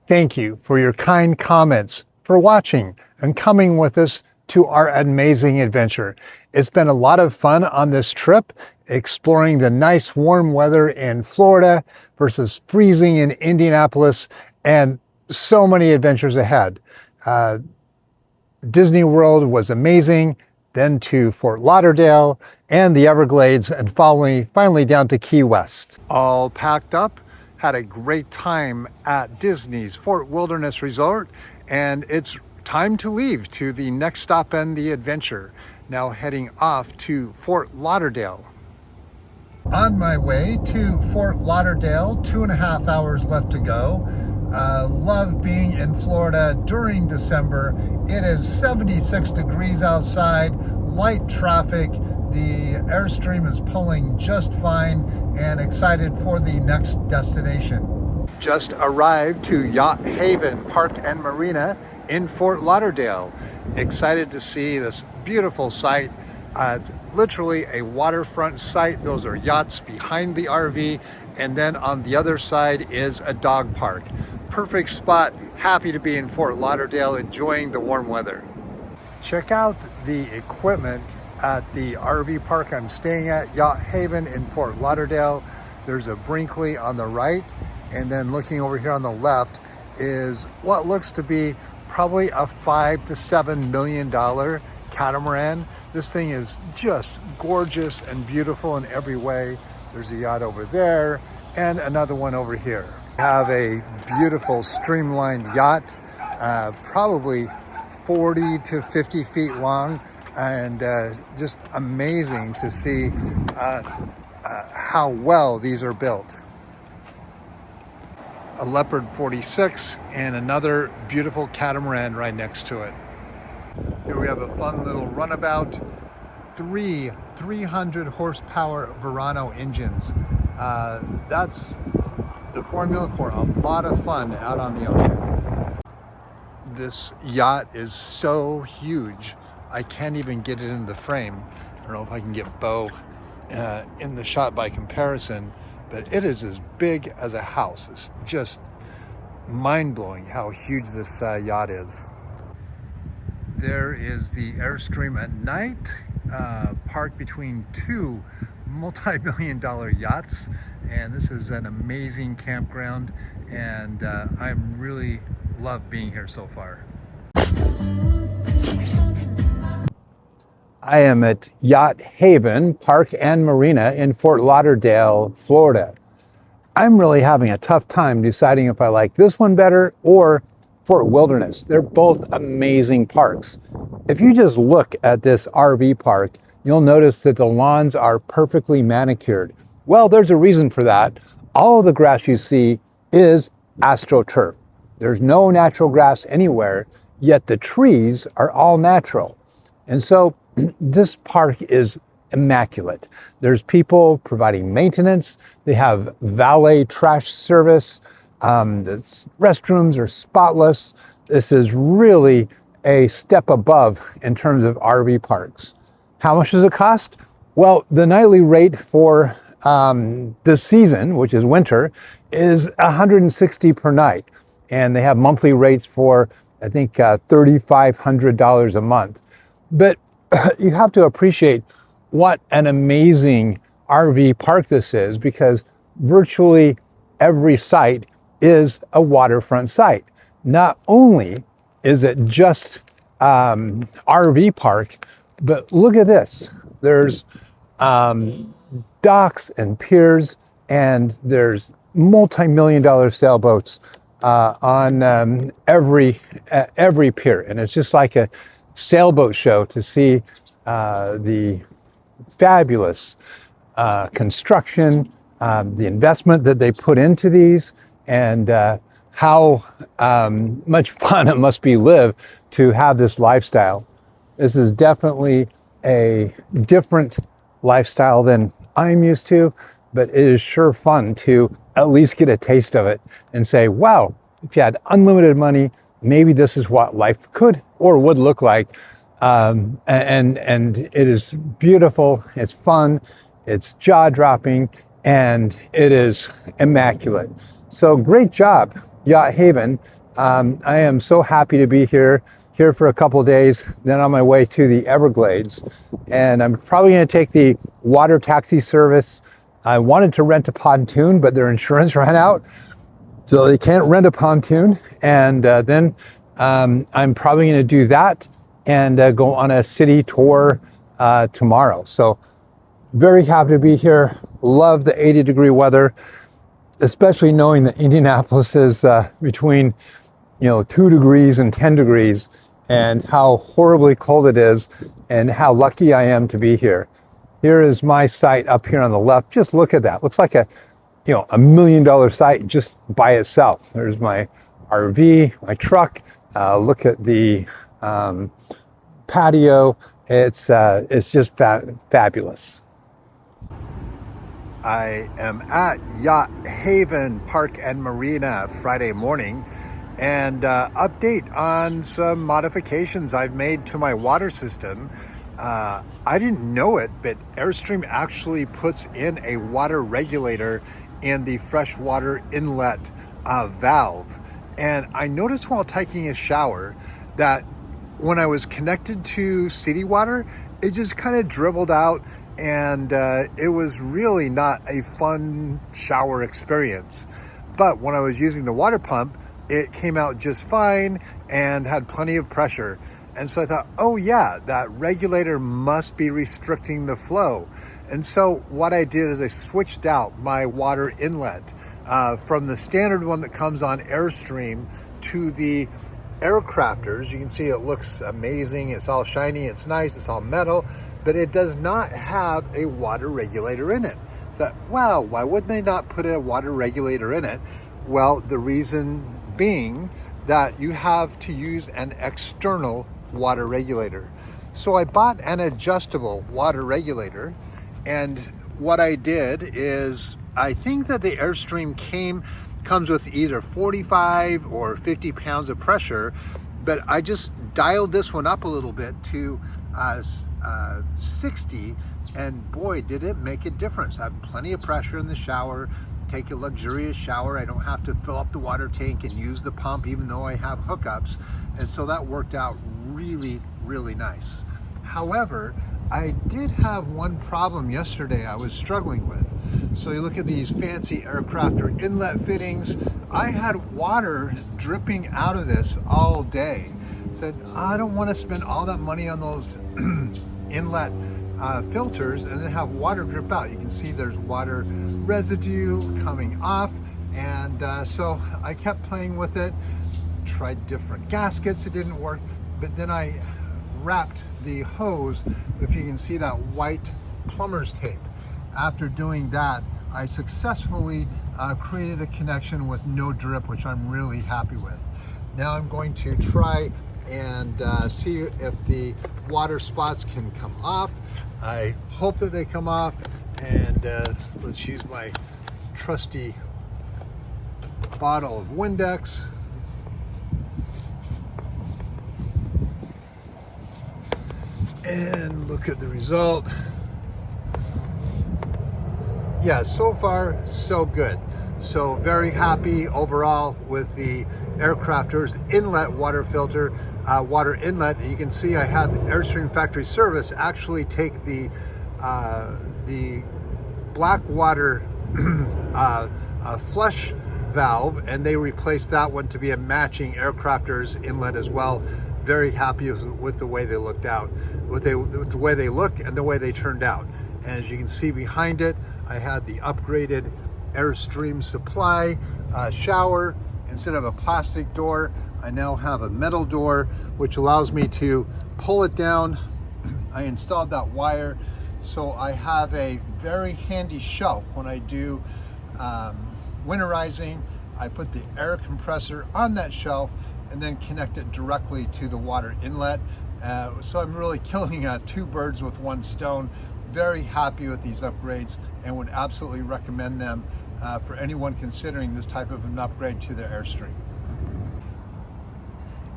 Thank you for your kind comments, for watching, and coming with us to our amazing adventure. It's been a lot of fun on this trip, exploring the nice warm weather in Florida versus freezing in Indianapolis, and so many adventures ahead. Disney World was amazing, then to Fort Lauderdale and the Everglades, and finally down to Key West. All packed up, had a great time at Disney's Fort Wilderness Resort, and it's time to leave to the next stop in the adventure. Now heading off to Fort Lauderdale. On my way to Fort Lauderdale, 2.5 hours left to go. Love being in Florida during December. It is 76 degrees outside, light traffic. The Airstream is pulling just fine, and excited for the next destination. Just arrived to Yacht Haven Park and Marina in Fort Lauderdale. Excited to see this beautiful site. It's literally a waterfront site. Those are yachts behind the RV, and then on the other side is a dog park. Perfect spot. Happy to be in Fort Lauderdale, enjoying the warm weather. Check out the equipment at the RV park I'm staying at, Yacht Haven in Fort Lauderdale. There's a Brinkley on the right, and then looking over here on the left is what looks to be probably a $5 to $7 million catamaran. This thing is just gorgeous and beautiful in every way. There's a yacht over there and another one over here. Have a beautiful streamlined yacht, probably 40 to 50 feet long, and just amazing to see how well these are built. A Leopard 46 and another beautiful catamaran right next to it. Here we have a fun little runabout. Three 300 horsepower Verano engines. That's the formula for a lot of fun out on the ocean. This yacht is so huge, I can't even get it in the frame. I don't know if I can get Beau in the shot by comparison, but it is as big as a house. It's just mind-blowing how huge this yacht is. There is the Airstream at night, parked between two multi-million-dollar yachts, and this is an amazing campground, and I really love being here so far. I am at Yacht Haven Park and Marina in Fort Lauderdale, Florida. I'm really having a tough time deciding if I like this one better or Fort Wilderness. They're both amazing parks. If you just look at this RV park, you'll notice that the lawns are perfectly manicured. Well, there's a reason for that. All of the grass you see is AstroTurf. There's no natural grass anywhere, yet the trees are all natural. And so this park is immaculate. There's people providing maintenance. They have valet trash service. The restrooms are spotless. This is really a step above in terms of RV parks. How much does it cost? Well, the nightly rate for this season, which is winter, is $160 per night. And they have monthly rates for, I think, $3,500 a month. But you have to appreciate what an amazing RV park this is, because virtually every site is a waterfront site. Not only is it just RV park, but look at this. There's docks and piers, and there's multi-million-dollar sailboats on every pier, and it's just like a sailboat show to see the fabulous construction, the investment that they put into these, and how much fun it must be lived to have this lifestyle. This is definitely a different lifestyle than I'm used to, but it is sure fun to at least get a taste of it and say, wow, if you had unlimited money, maybe this is what life could or would look like. And it is beautiful, it's fun, it's jaw-dropping, and it is immaculate. So great job, Yacht Haven, I am so happy to be here for a couple of days, then on my way to the Everglades. And I'm probably going to take the water taxi service. I wanted to rent a pontoon, but their insurance ran out, so they can't rent a pontoon. And then I'm probably going to do that and go on a city tour tomorrow. So very happy to be here. Love the 80-degree weather, especially knowing that Indianapolis is between 2 degrees and 10 degrees, and how horribly cold it is, and how lucky I am to be here. Here is my site up here on the left. Just look at that. Looks like a $1 million site just by itself. There's my RV, my truck. Look at the patio. It's just fabulous. I am at Yacht Haven Park and Marina Friday morning, and update on some modifications I've made to my water system. I didn't know it, but Airstream actually puts in a water regulator in the freshwater inlet valve. And I noticed while taking a shower that when I was connected to city water, it just kind of dribbled out, and it was really not a fun shower experience. But when I was using the water pump, it came out just fine and had plenty of pressure. And so I thought, oh yeah, that regulator must be restricting the flow. And so what I did is I switched out my water inlet from the standard one that comes on Airstream to the Aircrafters. You can see it looks amazing. It's all shiny, it's nice, it's all metal, but it does not have a water regulator in it. So, wow, why wouldn't they not put a water regulator in it? Well, the reason being that you have to use an external water regulator. So I bought an adjustable water regulator, and what I did is, I think that the Airstream comes with either 45 or 50 pounds of pressure, but I just dialed this one up a little bit to 60, and boy, did it make a difference. I have plenty of pressure in the shower, take a luxurious shower. I don't have to fill up the water tank and use the pump, even though I have hookups. And so that worked out really, really nice. However, I did have one problem yesterday I was struggling with. So you look at these fancy Aircrafter inlet fittings. I had water dripping out of this all day. Said, I don't want to spend all that money on those inlet filters and then have water drip out. You can see there's water residue coming off, and so I kept playing with it, tried different gaskets, it didn't work, but then I wrapped the hose, if you can see that white plumber's tape. After doing that, I successfully created a connection with no drip, which I'm really happy with. Now I'm going to try and see if the water spots can come off. I hope that they come off, and let's use my trusty bottle of Windex. And look at the result. Yeah, so far so good. So very happy overall with the Aircrafter's inlet water filter, water inlet. You can see I had Airstream factory service actually take the black water flush valve, and they replaced that one to be a matching Aircrafter's inlet as well. Very happy with the way they looked out, with the way they look and the way they turned out. And as you can see behind it, I had the upgraded Airstream supply shower. Instead of a plastic door, I now have a metal door, which allows me to pull it down. I installed that wire, so I have a very handy shelf when I do winterizing. I put the air compressor on that shelf and then connect it directly to the water inlet. So I'm really killing two birds with one stone. Very happy with these upgrades and would absolutely recommend them for anyone considering this type of an upgrade to their Airstream.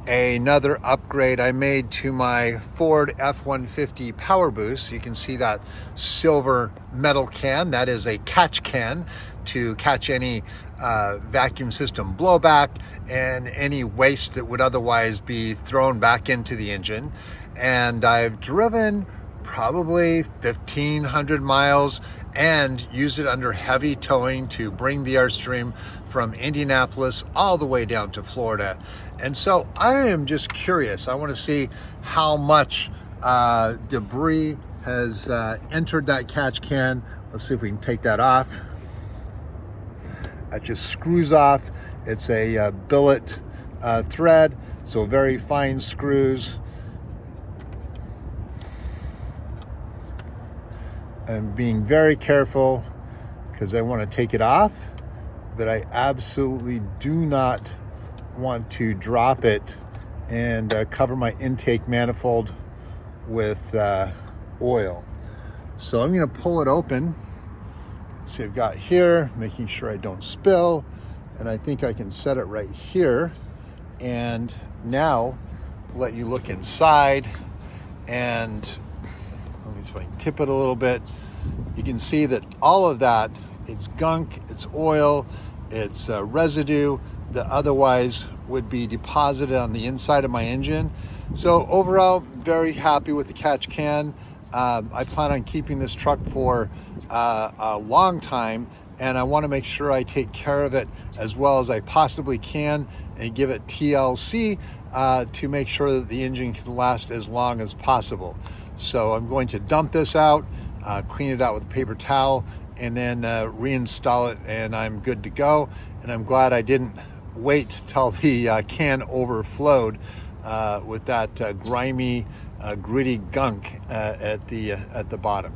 Another upgrade I made to my Ford F-150 Power Boost. You can see that silver metal can. That is a catch can to catch any vacuum system blowback and any waste that would otherwise be thrown back into the engine. And I've driven probably 1,500 miles and used it under heavy towing to bring the Airstream from Indianapolis all the way down to Florida. And so I am just curious. I want to see how much debris has entered that catch can. Let's see if we can take that off. That just screws off. It's a billet thread, so very fine screws. I'm being very careful because I want to take it off, but I absolutely do not want to drop it and cover my intake manifold with oil. So I'm going to pull it open. See, I've got here, making sure I don't spill, and I think I can set it right here. And now let you look inside, and let me see if I can tip it a little bit. You can see that all of that, it's gunk, it's oil, it's residue that otherwise would be deposited on the inside of my engine. So overall, very happy with the catch can. I plan on keeping this truck for a long time, and I want to make sure I take care of it as well as I possibly can and give it TLC to make sure that the engine can last as long as possible. So I'm going to dump this out, clean it out with a paper towel, and then reinstall it, and I'm good to go. And I'm glad I didn't wait till the can overflowed with that grimy, gritty gunk at the bottom.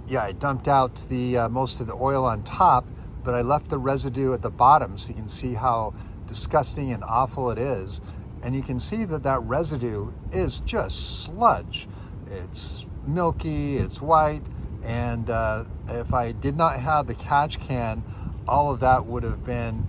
Yeah, I dumped out the most of the oil on top, but I left the residue at the bottom, so you can see how disgusting and awful it is. And you can see that that residue is just sludge. It's milky, it's white, and if I did not have the catch can, all of that would have been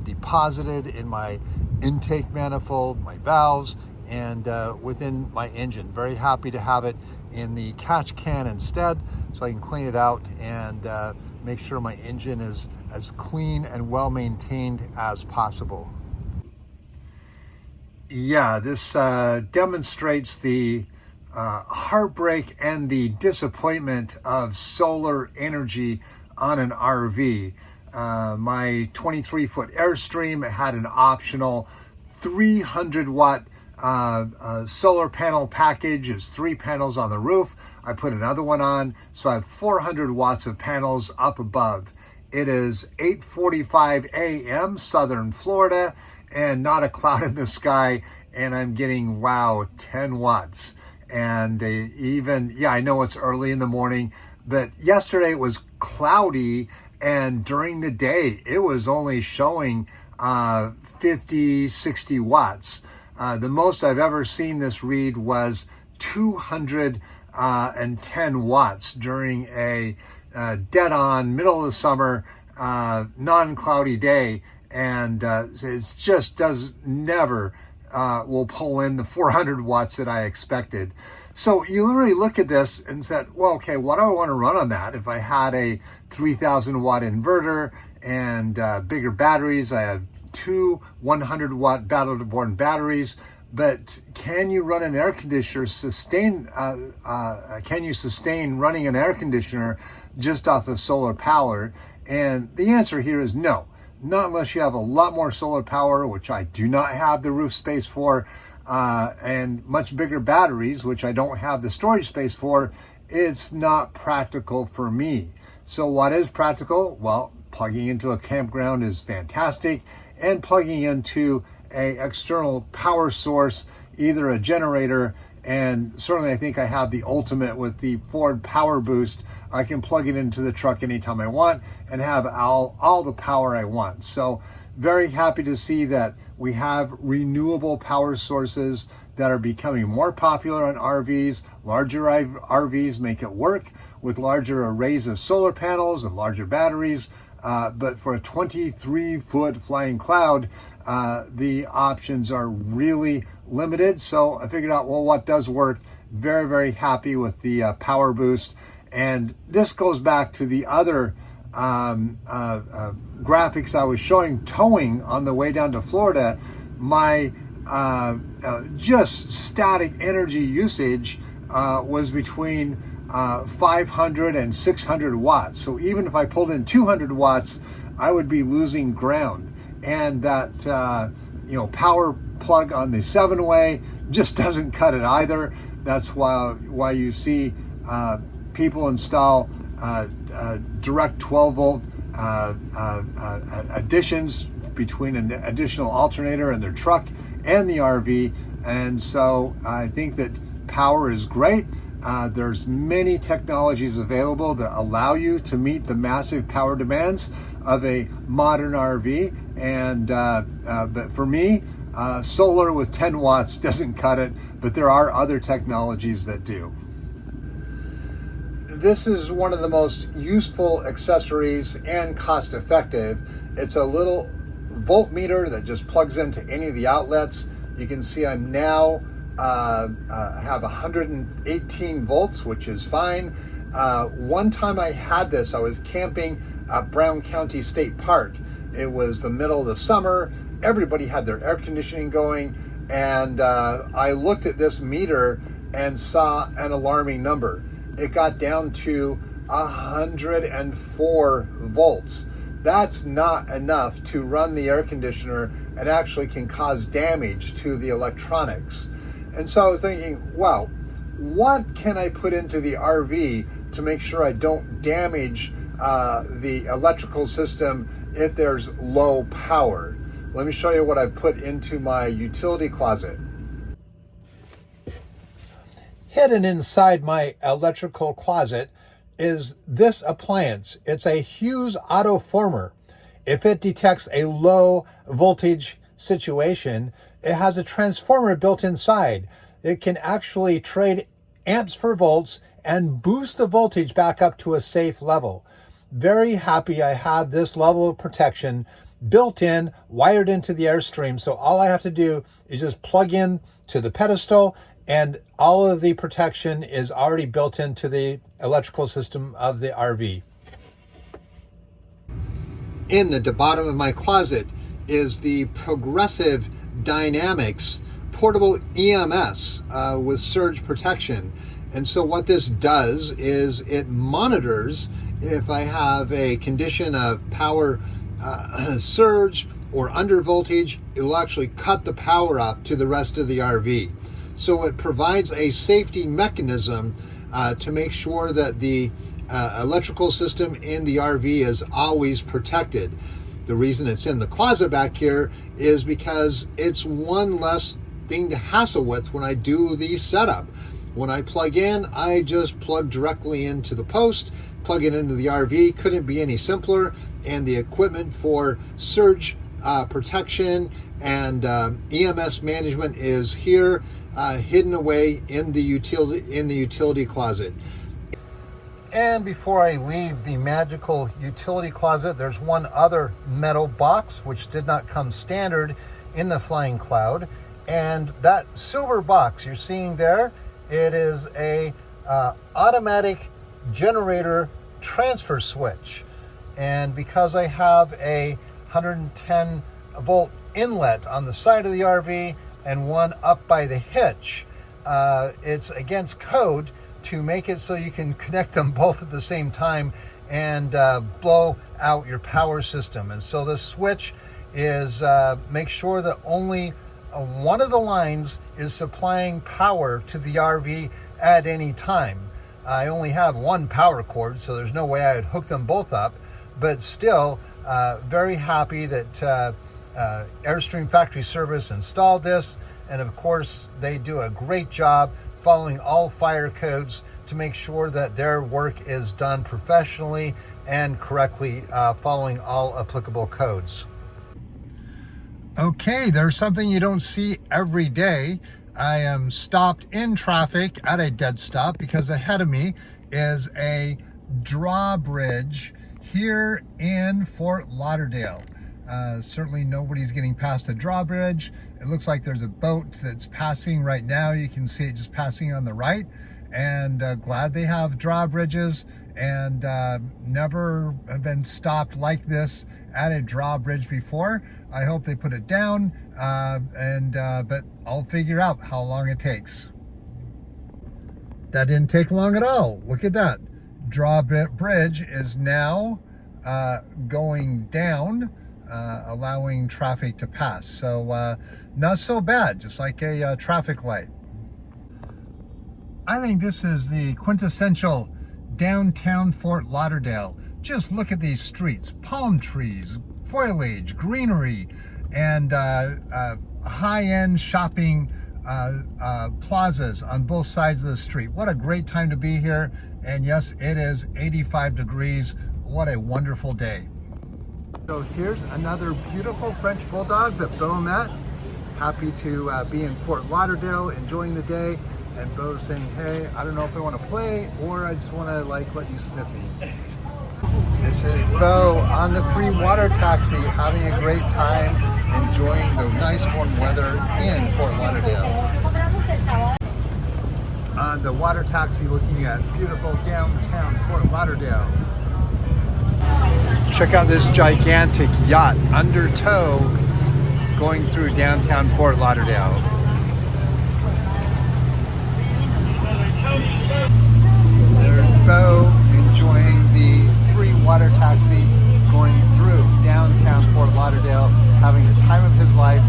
deposited in my intake manifold, my valves, and within my engine. Very happy to have it in the catch can instead, so I can clean it out and make sure my engine is as clean and well maintained as possible. Yeah, this demonstrates the heartbreak and the disappointment of solar energy on an RV. My 23-foot Airstream had an optional 300 watt solar panel package. It's 3 panels on the roof. I put another one on, so I have 400 watts of panels up above. It is 8:45 a.m. Southern Florida, and not a cloud in the sky, and I'm getting, wow, 10 watts. And I know it's early in the morning, but yesterday it was cloudy, and during the day it was only showing 50, 60 watts. The most I've ever seen this read was 210 watts during a dead-on, middle of the summer, non-cloudy day. And it just never will pull in the 400 watts that I expected. So you literally look at this and said, well, okay, what do I want to run on that? If I had a 3,000 watt inverter and bigger batteries, I have 2 100 watt battle-borne batteries, but can you run an air conditioner, can you sustain running an air conditioner just off of solar power? And the answer here is no. Not unless you have a lot more solar power, which I do not have the roof space for, and much bigger batteries, which I don't have the storage space for. It's not practical for me. So what is practical? Well, plugging into a campground is fantastic, and plugging into an external power source, either a generator, and certainly I think I have the ultimate with the Ford Power Boost. I can plug it into the truck anytime I want and have all the power I want. So very happy to see that we have renewable power sources that are becoming more popular on RVs. Larger RVs make it work with larger arrays of solar panels and larger batteries. But for a 23-foot flying cloud, the options are really limited. So I figured out, well, what does work? Very, very happy with the Power Boost. And this goes back to the other graphics I was showing towing on the way down to Florida. My just static energy usage was between 500 and 600 watts. So even if I pulled in 200 watts, I would be losing ground. And that power plug on the 7-way just doesn't cut it either. That's why you see people install direct 12 volt additions between an additional alternator in their truck and the RV. And so I think that power is great. There's many technologies available that allow you to meet the massive power demands of a modern RV. And but for me, solar with 10 watts doesn't cut it, but there are other technologies that do. This is one of the most useful accessories and cost effective. It's a little voltmeter that just plugs into any of the outlets. You can see I'm now have 118 volts, which is fine. One time I had this, I was camping at Brown County State Park. It was the middle of the summer. Everybody had their air conditioning going, and I looked at this meter and saw an alarming number. It got down to 104 volts. That's not enough to run the air conditioner and actually can cause damage to the electronics. And so I was thinking, wow, what can I put into the RV to make sure I don't damage the electrical system if there's low power? Let me show you what I put into my utility closet. Hidden inside my electrical closet is this appliance. It's a Hughes auto former. If it detects a low voltage situation, it has a transformer built inside. It can actually trade amps for volts and boost the voltage back up to a safe level. Very happy I have this level of protection built in, wired into the Airstream. So all I have to do is just plug in to the pedestal, and all of the protection is already built into the electrical system of the RV. In the bottom of my closet is the Progressive Dynamics portable EMS with surge protection. And so what this does is it monitors if I have a condition of power surge or under voltage. It will actually cut the power off to the rest of the RV. So it provides a safety mechanism to make sure that the electrical system in the RV is always protected. The reason it's in the closet back here is because it's one less thing to hassle with when I do the setup. When I plug in, I just plug directly into the post, plug it into the RV. Couldn't be any simpler. And the equipment for surge protection and EMS management is here, hidden away in the utility closet. And before I leave the magical utility closet, there's one other metal box which did not come standard in the Flying Cloud. And that silver box you're seeing there, it is a automatic generator transfer switch. And because I have a 110 volt inlet on the side of the RV and one up by the hitch, it's against code to make it so you can connect them both at the same time and blow out your power system. And so this switch is make sure that only one of the lines is supplying power to the RV at any time. I only have one power cord, so there's no way I would hook them both up, but still very happy that Airstream Factory Service installed this. And of course, they do a great job following all fire codes to make sure that their work is done professionally and correctly, following all applicable codes. Okay, there's something you don't see every day. I am stopped in traffic at a dead stop because ahead of me is a drawbridge here in Fort Lauderdale. Certainly nobody's getting past the drawbridge. It looks like there's a boat that's passing right now. You can see it just passing on the right. and glad they have drawbridges, and never have been stopped like this at a drawbridge before. I hope they put it down, but I'll figure out how long it takes. That didn't take long at all. Look at that. Drawbridge is now going down, allowing traffic to pass. So not so bad, just like a traffic light. I think this is the quintessential downtown Fort Lauderdale. Just look at these streets, palm trees, foliage, greenery, and high-end shopping plazas on both sides of the street. What a great time to be here. And yes, it is 85 degrees. What a wonderful day. So here's another beautiful French bulldog that Beau met. He's happy to be in Fort Lauderdale, enjoying the day. And Beau's saying, hey, I don't know if I want to play or I just want to let you sniff me. This is Beau on the free water taxi, having a great time, enjoying the nice warm weather in Fort Lauderdale. On the water taxi, looking at beautiful downtown Fort Lauderdale. Check out this gigantic yacht under tow going through downtown Fort Lauderdale. There's Beau enjoying the free water taxi going through downtown Fort Lauderdale, having the time of his life,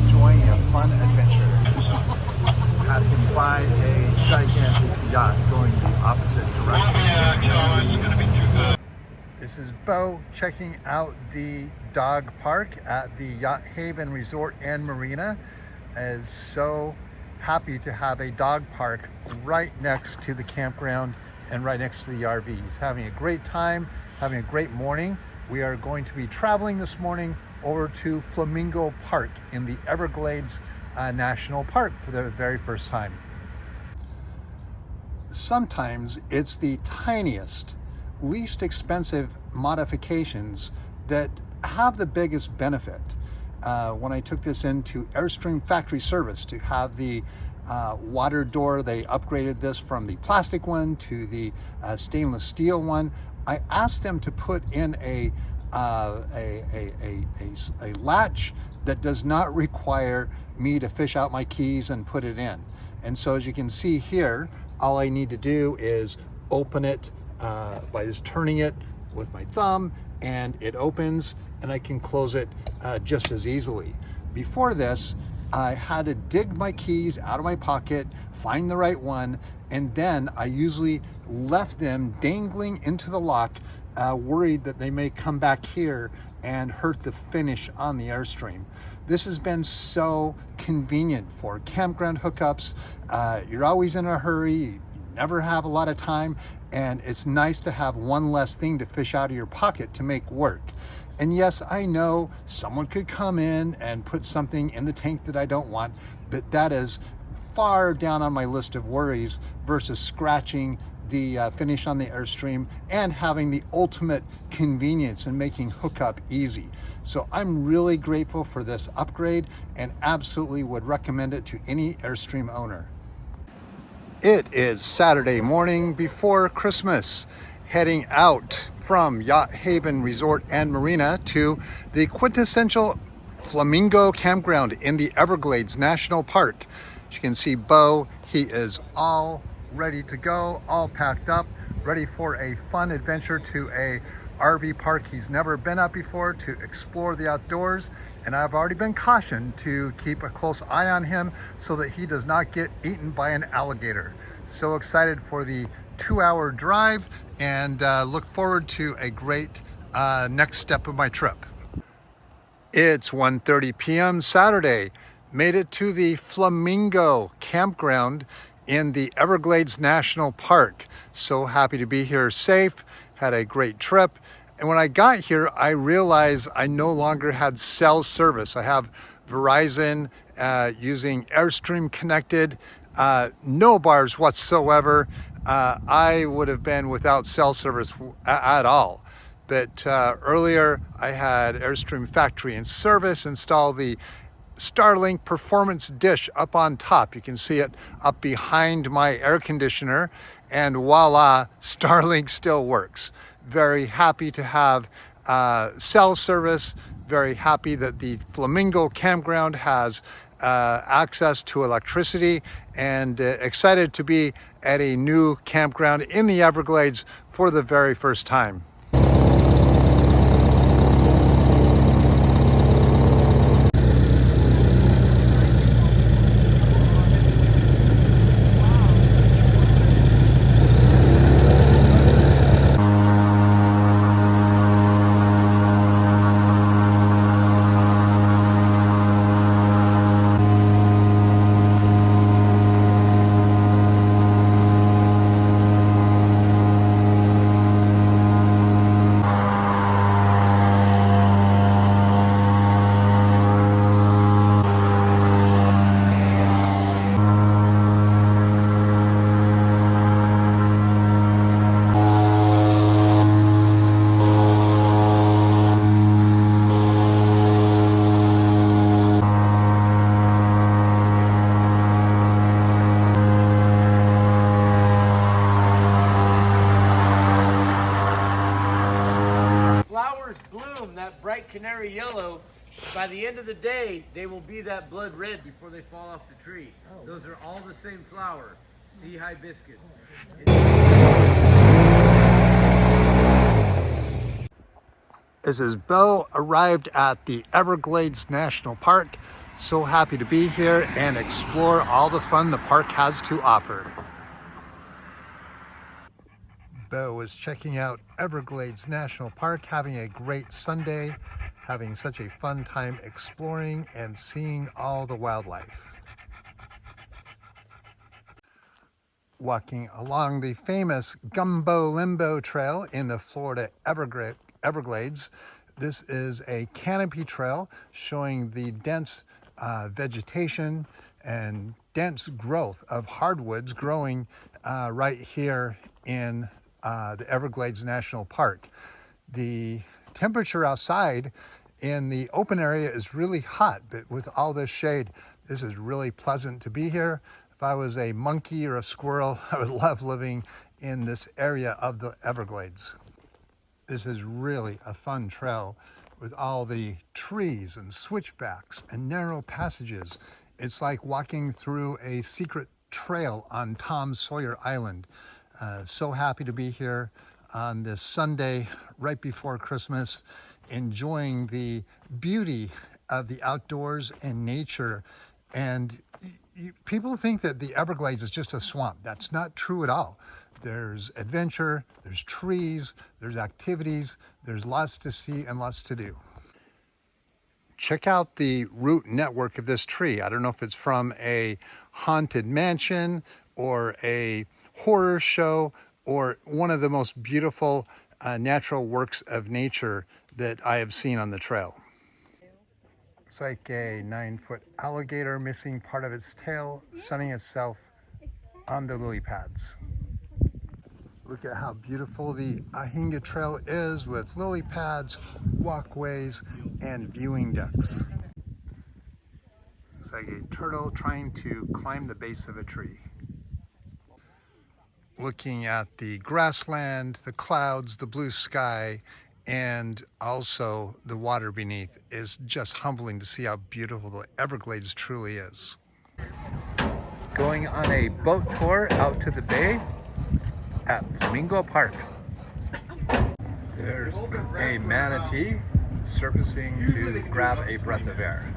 enjoying a fun adventure. Passing by a gigantic yacht going the opposite direction. This is Beau checking out the dog park at the Yacht Haven Resort and Marina. Is so happy to have a dog park right next to the campground and right next to the RVs. Having a great time, having a great morning. We are going to be traveling this morning over to Flamingo Park in the Everglades National Park for the very first time. Sometimes it's the tiniest, least expensive modifications that have the biggest benefit. When I took this into Airstream factory service to have the water door, they upgraded this from the plastic one to the stainless steel one. I asked them to put in a latch that does not require me to fish out my keys and put it in. And so as you can see here, all I need to do is open it by just turning it with my thumb, and it opens, and I can close it just as easily. Before this, I had to dig my keys out of my pocket, find the right one, and then I usually left them dangling into the lock, worried that they may come back here and hurt the finish on the Airstream. This has been so convenient for campground hookups. You're always in a hurry, you never have a lot of time, and it's nice to have one less thing to fish out of your pocket to make work. And yes, I know someone could come in and put something in the tank that I don't want, but that is far down on my list of worries versus scratching the finish on the Airstream and having the ultimate convenience in making hookup easy. So I'm really grateful for this upgrade and absolutely would recommend it to any Airstream owner. It is Saturday morning before Christmas, heading out from Yacht Haven Resort and Marina to the quintessential Flamingo campground in the Everglades National Park. As you can see Beau, he is all ready to go, all packed up, ready for a fun adventure to a RV park he's never been at before, to explore the outdoors. And I've already been cautioned to keep a close eye on him so that he does not get eaten by an alligator. So excited for the 2-hour drive, and look forward to a great next step of my trip. It's 1:30 p.m. Saturday. Made it to the Flamingo campground in the Everglades National Park. So happy to be here safe, had a great trip. And when I got here, I realized I no longer had cell service. I have Verizon using Airstream connected, no bars whatsoever. I would have been without cell service at all. But earlier I had Airstream factory in service install the Starlink performance dish up on top. You can see it up behind my air conditioner, and voila, Starlink still works. Very happy to have cell service, very happy that the Flamingo campground has access to electricity, and excited to be at a new campground in the Everglades for the very first time. Bloom that bright canary yellow. By the end of the day, they will be that blood red before they fall off the tree. Those are all the same flower, sea hibiscus. This is Beau, arrived at the Everglades National Park. So happy to be here and explore all the fun the park has to offer. Beau was checking out Everglades National Park, having a great Sunday, having such a fun time exploring and seeing all the wildlife. Walking along the famous Gumbo Limbo Trail in the Florida Everglades. This is a canopy trail showing the dense vegetation and dense growth of hardwoods growing right here in the Everglades National Park. The temperature outside in the open area is really hot, but with all this shade, this is really pleasant to be here. If I was a monkey or a squirrel, I would love living in this area of the Everglades. This is really a fun trail with all the trees and switchbacks and narrow passages. It's like walking through a secret trail on Tom Sawyer Island. So happy to be here on this Sunday right before Christmas, enjoying the beauty of the outdoors and nature. And people think that the Everglades is just a swamp. That's not true at all. There's adventure, there's trees, there's activities, there's lots to see and lots to do. Check out the root network of this tree. I don't know if it's from a haunted mansion or a horror show or one of the most beautiful natural works of nature that I have seen on the trail. It's like a 9-foot alligator missing part of its tail, sunning itself on the lily pads. Look at how beautiful the Ahinga Trail is with lily pads, walkways, and viewing decks. It's like a turtle trying to climb the base of a tree. Looking at the grassland, the clouds, the blue sky, and also the water beneath is just humbling to see how beautiful the Everglades truly is. Going on a boat tour out to the bay at Flamingo Park. There's a manatee surfacing to grab a breath of air.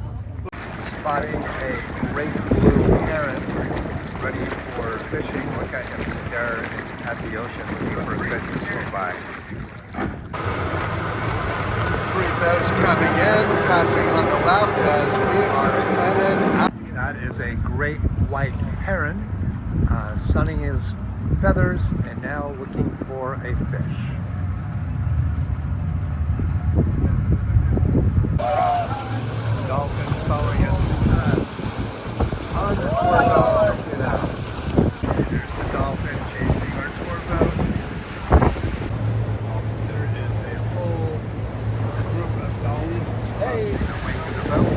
Spotting a great blue heron ready for fishing. Look at him stare at the ocean looking for fish to swim by. 3 boats coming in, passing on the left as we are headed out. That is a great white heron, sunning his feathers and now looking for a fish. Dolphins following us on the tour boat. Check it out. There's the dolphin chasing our tour boat. There is a whole group of dolphins crossing the wake of the boat.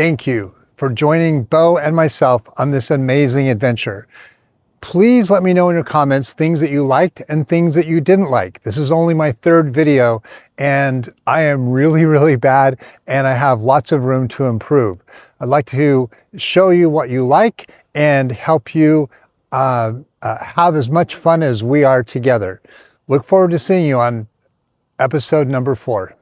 thank you for joining Beau and myself on this amazing adventure. Please let me know in your comments things that you liked and things that you didn't like. This is only my third video and I am really bad and I have lots of room to improve. I'd like to show you what you like and help you have as much fun as we are together. Look forward to seeing you on episode number 4.